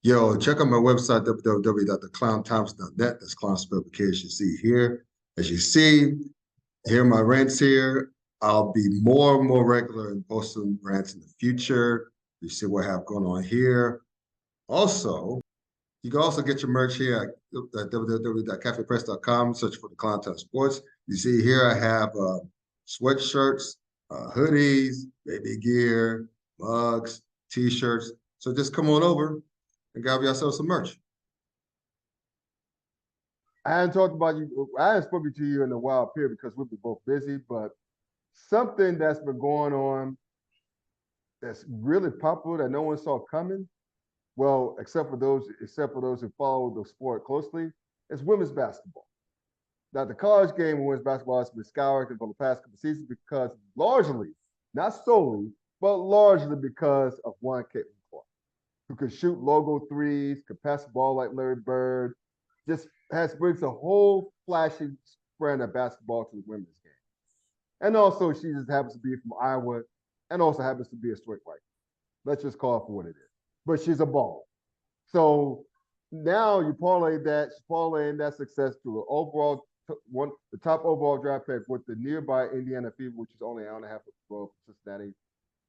Yo, check out my website, www.theclownthompson.net. That's clown spelled with K as you see here. As you see, here are my rants here. I'll be more and more regular in posting rants in the future. You see what I have going on here. Also, you can also get your merch here at www.cafepress.com. Search for the Clown Town Sports. You see here I have sweatshirts, hoodies, baby gear, mugs, t-shirts. So just come on over and grab yourself some merch. I hadn't talked about you. I hadn't spoken to you in a while, period, because we've been both busy. But something that's been going on that's really popular that no one saw coming. Well, except for those who follow the sport closely, is women's basketball. Now, the college game of women's basketball has been scoured for the past couple of seasons because largely, not solely, but largely because of one Caitlin Clark, who can shoot logo threes, can pass the ball like Larry Bird, just brings a whole flashy brand of basketball to the women's game. And also, she just happens to be from Iowa and also happens to be a straight white. Let's just call it for what it is. But she's a ball. So now you parlaying that success to an overall the top overall draft pick with the nearby Indiana Fever, which is only an hour and a half from Cincinnati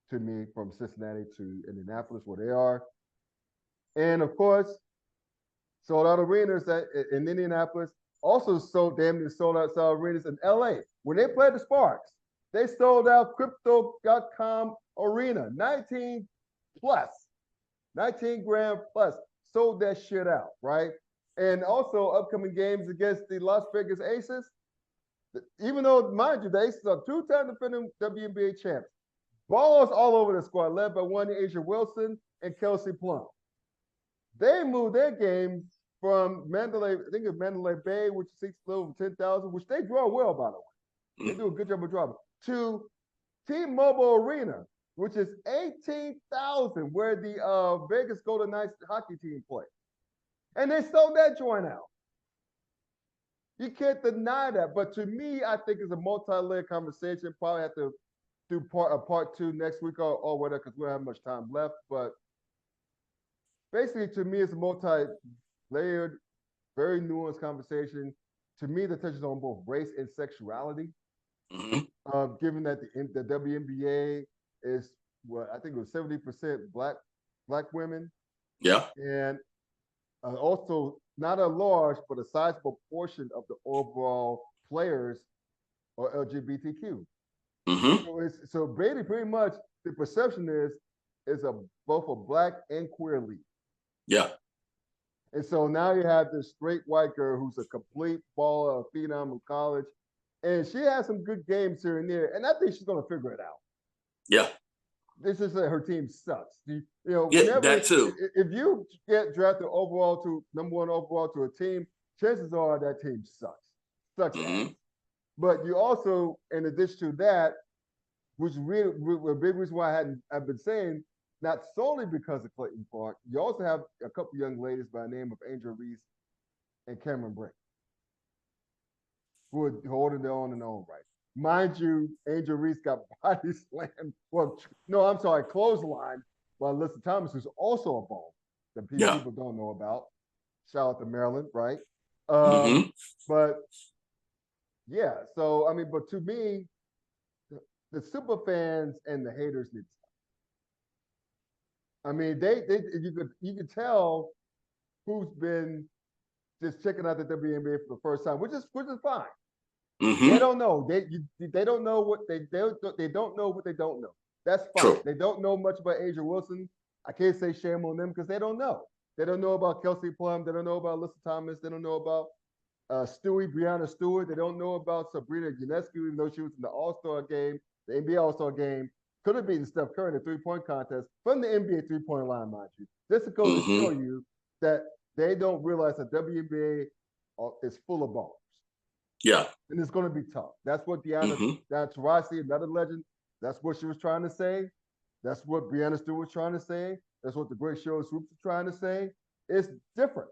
to me, from Cincinnati to Indianapolis, where they are. And of course, sold out arenas in Indianapolis. Also damn near sold out arenas in LA. When they played the Sparks, they sold out Crypto.com Arena, 19 plus, 19 grand plus, sold that shit out, right? And also upcoming games against the Las Vegas Aces. Even though, mind you, the Aces are two-time defending WNBA champs. Balls all over the squad, led by one Asia Wilson and Kelsey Plum. They moved their game from Mandalay, I think it's Mandalay Bay, which seats a little over 10,000, which they draw well, by the way. They do a good job of drawing. To T-Mobile Arena, which is 18,000, where the Vegas Golden Knights hockey team play. And they sold that joint out. You can't deny that. But to me, I think it's a multi-layered conversation. Probably have to do part two next week or whatever, because we don't have much time left. But basically, to me, it's a multi-layered, very nuanced conversation. To me, that touches on both race and sexuality. Mm-hmm. Given that the WNBA is, well, I think it was 70% black women. Yeah. And also not a large, but a sizable portion of the overall players are LGBTQ. Mm-hmm. So pretty much the perception is both a black and queer league. Yeah. And so now you have this straight white girl who's a complete baller, a phenom in college, and she has some good games here and there, and I think she's going to figure it out. Yeah. This is that her team sucks. That too. If you get drafted number one overall to a team, chances are that team sucks. Mm-hmm. But you also, in addition to that, which really a big reason why I've been saying, not solely because of Clayton Clark, you also have a couple young ladies by the name of Angel Reese and Cameron Brink, who are holding their own in their own right. Mind you, Angel Reese got body slammed. Well, no, I'm sorry, clothesline by Alyssa Thomas, who's also a ball that people don't know about. Shout out to Maryland, right? But yeah, so I mean, but to me, the super fans and the haters need to stop. I mean, you could tell who's been just checking out the WNBA for the first time, which is fine. Mm-hmm. They don't know. They don't know what they don't know what they don't know. That's fine. True. They don't know much about Asia Wilson. I can't say shame on them because they don't know. They don't know about Kelsey Plum. They don't know about Alyssa Thomas. They don't know about Brianna Stewart. They don't know about Sabrina Ionescu, even though she was in the All-Star game, the NBA All-Star game. Could have beaten Steph Curry in the three-point contest from the NBA three-point line, mind you. This is going to show you that they don't realize that WNBA is full of ballers. Yeah. And it's going to be tough. That's what Diana Taurasi, another legend, that's what she was trying to say. That's what Brianna Stewart was trying to say. That's what the Great Show Swoops was trying to say. It's different.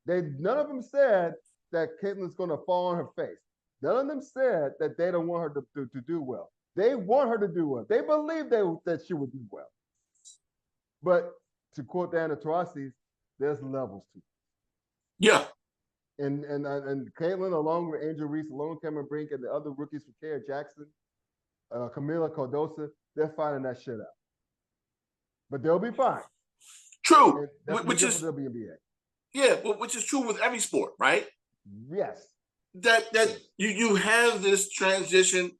None of them said that Caitlin's going to fall on her face. None of them said that they don't want her to do well. They want her to do well. They believe that she would do well. But to quote Diana Taurasi, there's levels to it. Yeah. And Caitlin, along with Angel Reese, along with Cameron Brink, and the other rookies from Kara Jackson, Camila Cardosa, they're finding that shit out. But they'll be fine. True. Which is the WNBA. Yeah, which is true with every sport, right? Yes. That you have this transition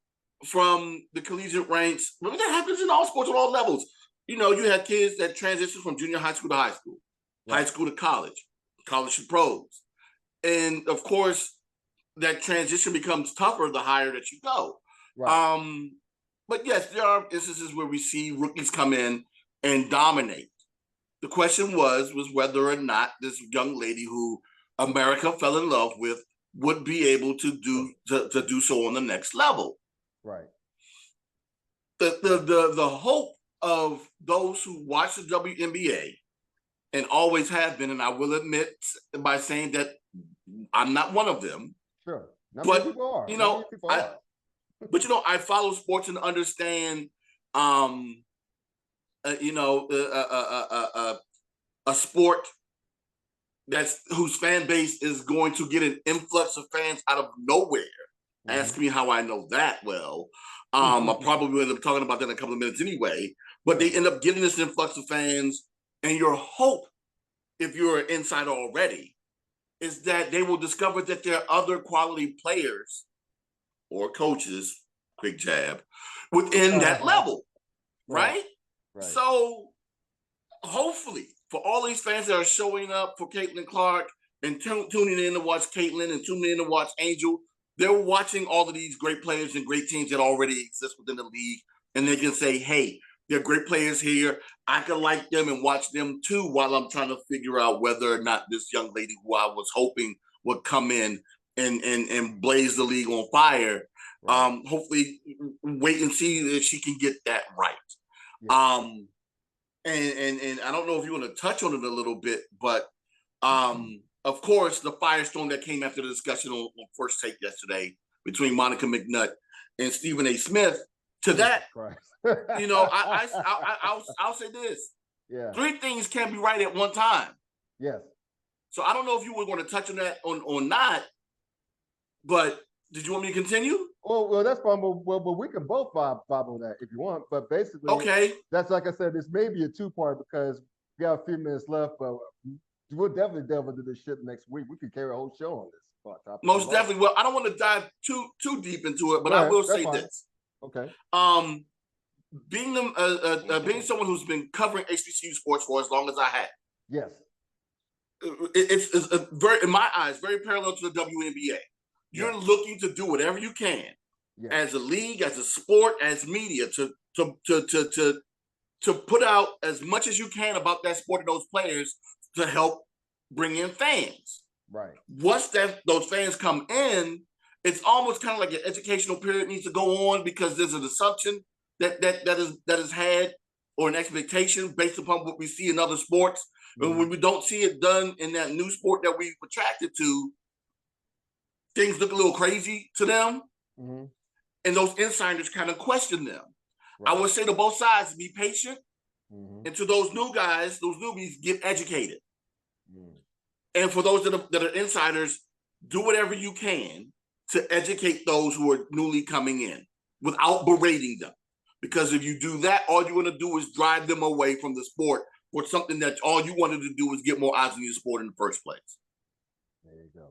from the collegiate ranks. Remember, that happens in all sports at all levels. You know, you have kids that transition from junior high school to high school, high school to college to pros. And of course, that transition becomes tougher the higher that you go. Right. But yes, there are instances where we see rookies come in and dominate. The question was whether or not this young lady who America fell in love with would be able to do so on the next level. Right. The hope of those who watch the WNBA and always have been, and I will admit by saying that I'm not one of them. Sure. But you know, but you know, I follow sports and understand you know, a sport whose fan base is going to get an influx of fans out of nowhere. Mm-hmm. Ask me how I know that. Well, I'll probably end up talking about that in a couple of minutes anyway. But they end up getting this influx of fans, and your hope, if you're an insider already, is that they will discover that there are other quality players or coaches, quick jab, within that level, right? So hopefully, for all these fans that are showing up for Caitlin Clark and tuning in to watch Caitlin and tuning in to watch Angel, they're watching all of these great players and great teams that already exist within the league, and they can say, hey, they're great players here. I can like them and watch them too, while I'm trying to figure out whether or not this young lady who I was hoping would come in and blaze the league on fire. Right. Hopefully wait and see if she can get that right. Yeah. And I don't know if you want to touch on it a little bit, but of course, the firestorm that came after the discussion on First Take yesterday between Monica McNutt and Stephen A. Smith. To that, you know, I'll say this: 3 things can't be right at one time. Yes. So I don't know if you were going to touch on that or not, but did you want me to continue? Well, that's fine. Well, we can both follow that if you want. But basically, okay, that's like I said. This may be a 2-part because we got a few minutes left, but we'll definitely delve into this shit next week. We could carry a whole show on this topic. Most definitely. Well, I don't want to dive too deep into it, but I will say this. Okay. Being someone who's been covering HBCU sports for as long as I have. Yes. It's very, in my eyes, very parallel to the WNBA. You're looking to do whatever you can as a league, as a sport, as media to put out as much as you can about that sport and those players to help bring in fans. Right. Once those fans come in, it's almost kind of like an educational period needs to go on because there's an assumption that is had or an expectation based upon what we see in other sports. Mm-hmm. But when we don't see it done in that new sport that we've attracted to, things look a little crazy to them. Mm-hmm. And those insiders kind of question them. Right. I would say to both sides, be patient. Mm-hmm. And to those new guys, those newbies, get educated. Mm-hmm. And for those that are insiders, do whatever you can to educate those who are newly coming in without berating them. Because if you do that, all you're going to do is drive them away from the sport for something that all you wanted to do was get more eyes on your sport in the first place. There you go.